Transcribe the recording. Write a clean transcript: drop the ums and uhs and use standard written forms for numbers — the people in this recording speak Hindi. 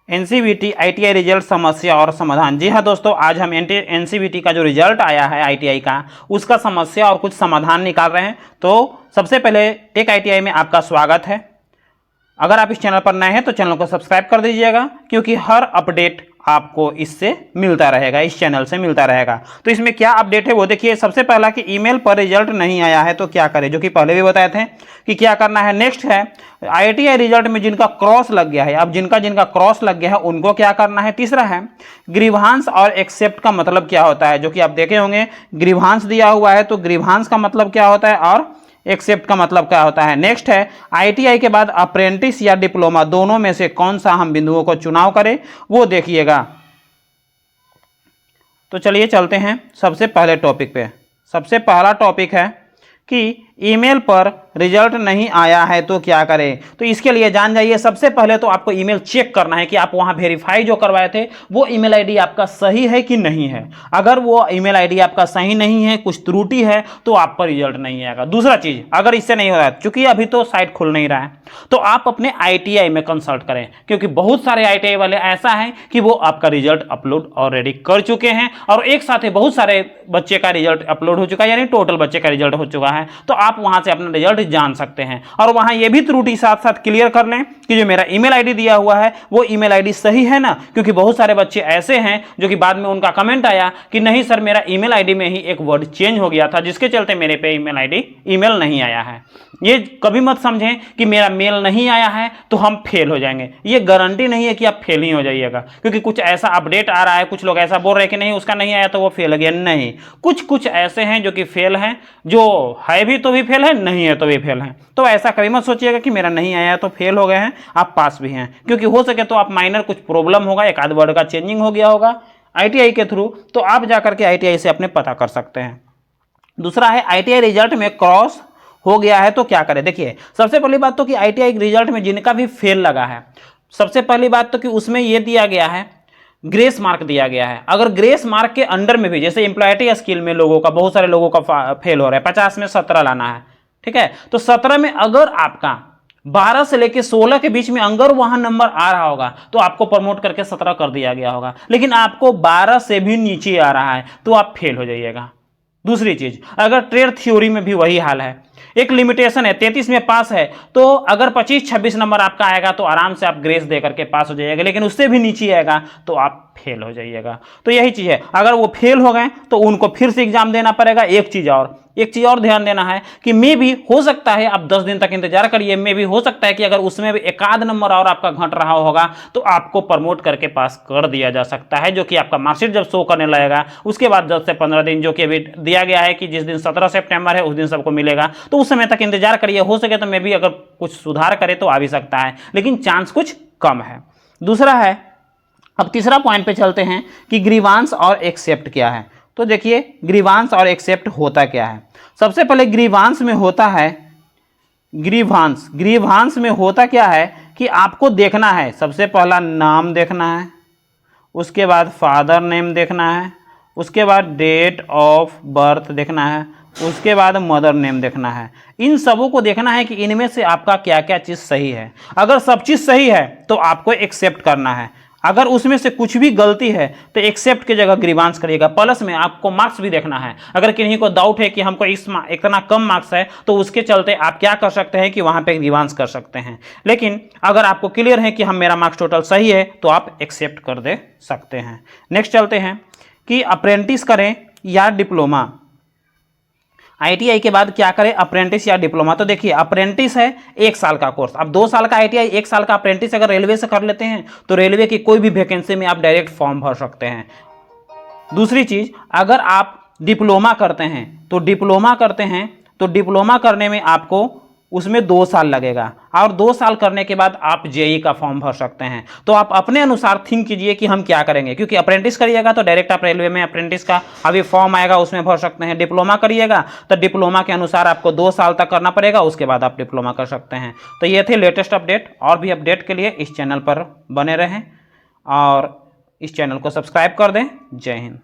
एनसीवीटी आईटीआई रिजल्ट समस्या और समाधान। जी हाँ दोस्तों, आज हम एनसीवीटी का जो रिजल्ट आया है आईटीआई का, उसका समस्या और कुछ समाधान निकाल रहे हैं। तो सबसे पहले टेक आईटीआई में आपका स्वागत है। अगर आप इस चैनल पर नए हैं तो चैनल को सब्सक्राइब कर दीजिएगा, क्योंकि हर अपडेट आपको इससे मिलता रहेगा, इस चैनल से मिलता रहेगा। तो इसमें क्या अपडेट है वो देखिए। सबसे पहला कि ईमेल पर रिजल्ट नहीं आया है तो क्या करें, जो कि पहले भी बताए थे कि क्या करना है। नेक्स्ट है आईटीआई रिजल्ट में जिनका क्रॉस लग गया है, अब जिनका क्रॉस लग गया है उनको क्या करना है। तीसरा है ग्रीवांस और एक्सेप्ट का मतलब क्या होता है, जो कि आप देखे होंगे ग्रीवांस दिया हुआ है तो ग्रीवांस का मतलब क्या होता है और एक्सेप्ट का मतलब क्या होता है। नेक्स्ट है आईटीआई के बाद अप्रेंटिस या डिप्लोमा दोनों में से कौन सा हम बिंदुओं को चुनाव करें वो देखिएगा। तो चलिए चलते हैं सबसे पहले टॉपिक पे। सबसे पहला टॉपिक है कि ईमेल पर रिजल्ट नहीं आया है तो क्या करें। तो इसके लिए जान जाइए, सबसे पहले तो आपको ईमेल चेक करना है कि आप वहां वेरीफाई जो करवाए थे वो ईमेल आईडी आपका सही है कि नहीं है। अगर वो ईमेल आईडी आपका सही नहीं है, कुछ त्रुटि है, तो आप पर रिजल्ट नहीं आएगा। दूसरा चीज, अगर इससे नहीं हो रहा है, चूंकि अभी तो साइट खुल नहीं रहा है, तो आप अपने आईटीआई में कंसल्ट करें, क्योंकि बहुत सारे आईटीआई वाले ऐसा है कि वो आपका रिजल्ट अपलोड ऑलरेडी कर चुके हैं और एक साथ ही बहुत सारे बच्चे का रिजल्ट अपलोड हो चुका है, यानी टोटल बच्चे का रिजल्ट हो चुका है। तो आप वहां से अपना रिजल्ट जान सकते हैं और वहां ये भी त्रुटि साथ साथ क्लियर कर लें कि जो मेरा ईमेल आईडी दिया हुआ है वो ईमेल आईडी सही है ना। क्योंकि बहुत सारे बच्चे ऐसे हैं जो कि बाद में उनका कमेंट आया कि नहीं सर, मेरा ईमेल आईडी में ही एक वर्ड चेंज हो गया था, जिसके चलते मेरे पे ईमेल नहीं आया है। ये कभी मत समझें कि मेरा मेल नहीं आया है तो हम फेल हो जाएंगे। ये गारंटी नहीं है कि आप फेल ही हो जाइएगा, क्योंकि कुछ ऐसा अपडेट आ रहा है, कुछ लोग ऐसा बोल रहे हैं कि नहीं उसका नहीं आया तो वो फेल हो गया। नहीं, कुछ ऐसे हैं जो कि फेल हैं, जो है भी तो भी फेल है, नहीं है तो भी फेल है। तो ऐसा कभी मत सोचिएगा कि मेरा नहीं आया तो फेल हो गए हैं, आप पास भी हैं। क्योंकि हो सके तो आप माइनर कुछ प्रॉब्लम होगा, एक आध वर्ड का चेंजिंग हो गया होगा आईटीआई के थ्रू, तो आप जाकर के आईटीआई से अपने पता कर सकते हैं। दूसरा है आईटीआई रिजल्ट में क्रॉस हो गया है तो क्या करें। देखिए, सबसे पहली बात तो कि आईटीआई रिजल्ट में जिनका भी फेल लगा है, सबसे पहली बात तो कि उसमें यह दिया गया है, ग्रेस मार्क दिया गया है। अगर ग्रेस मार्क के अंडर में भी, जैसे एम्प्लॉयटी स्किल में लोगों का, बहुत सारे लोगों का फेल हो रहा है, 50 में 17 लाना है, ठीक है, तो 17 में अगर आपका 12 से लेके 16 के बीच में अगर वहां नंबर आ रहा होगा तो आपको प्रमोट करके 17 कर दिया गया होगा। लेकिन आपको 12 से भी नीचे आ रहा है तो आप फेल हो जाइएगा। दूसरी चीज, अगर ट्रेड थ्योरी में भी वही हाल है, एक लिमिटेशन है, 33 में पास है, तो अगर 25-26 नंबर आपका आएगा तो आराम से आप ग्रेस दे करके पास हो जाइएगा। लेकिन उससे भी नीचे आएगा तो आप फेल हो जाइएगा। तो यही चीज है, अगर वो फेल हो गए तो उनको फिर से एग्जाम देना पड़ेगा। एक चीज और ध्यान देना है कि मे भी हो सकता है आप 10 दिन तक इंतजार करिए, मे भी हो सकता है कि अगर उसमें भी एक आध नंबर और आपका घट रहा होगा तो आपको प्रमोट करके पास कर दिया जा सकता है, जो कि आपका मार्कशीट जब शो करने लगेगा उसके बाद 10 से 15 दिन, जो कि अभी दिया गया है कि जिस दिन 17 सितंबर है उस दिन सबको मिलेगा, तो उस समय तक इंतजार करिए। हो सके तो मे भी अगर कुछ सुधार करे तो आ भी सकता है, लेकिन चांस कुछ कम है। दूसरा है, अब तीसरा पॉइंट पे चलते हैं कि ग्रीवांस और एक्सेप्ट क्या है। तो देखिए, ग्रीवांस और एक्सेप्ट होता क्या है। सबसे पहले ग्रीवांस में होता है, ग्रीवांस में होता क्या है कि आपको देखना है, सबसे पहला नाम देखना है, उसके बाद फादर नेम देखना है, उसके बाद डेट ऑफ बर्थ देखना है, उसके बाद मदर नेम देखना है। इन सबों को देखना है कि इनमें से आपका क्या क्या चीज़ सही है। अगर सब चीज़ सही है तो आपको एक्सेप्ट करना है, अगर उसमें से कुछ भी गलती है तो एक्सेप्ट की जगह ग्रीवांस करिएगा। प्लस में आपको मार्क्स भी देखना है। अगर किन्हीं को डाउट है कि हमको इतना कम मार्क्स है तो उसके चलते आप क्या कर सकते हैं कि वहां पे ग्रीवांस कर सकते हैं। लेकिन अगर आपको क्लियर है कि मेरा मार्क्स टोटल सही है तो आप एक्सेप्ट कर दे सकते हैं। नेक्स्ट चलते हैं कि अप्रेंटिस करें या डिप्लोमा। आईटीआई के बाद क्या करें, अप्रेंटिस या डिप्लोमा। तो देखिए, अप्रेंटिस है 1 साल का कोर्स, अब 2 साल का आईटीआई, 1 साल का अप्रेंटिस अगर रेलवे से कर लेते हैं तो रेलवे की कोई भी वैकेंसी में आप डायरेक्ट फॉर्म भर सकते हैं। दूसरी चीज, अगर आप डिप्लोमा करते हैं तो डिप्लोमा करने में आपको उसमें 2 साल लगेगा और 2 साल करने के बाद आप जेई का फॉर्म भर सकते हैं। तो आप अपने अनुसार थिंक कीजिए कि हम क्या करेंगे, क्योंकि अप्रेंटिस करिएगा तो डायरेक्ट आप रेलवे में अप्रेंटिस का अभी फॉर्म आएगा उसमें भर सकते हैं। डिप्लोमा करिएगा तो डिप्लोमा के अनुसार आपको 2 साल तक करना पड़ेगा, उसके बाद आप डिप्लोमा कर सकते हैं। तो ये थे लेटेस्ट अपडेट। और भी अपडेट के लिए इस चैनल पर बने रहें और इस चैनल को सब्सक्राइब कर दें। जय हिंद।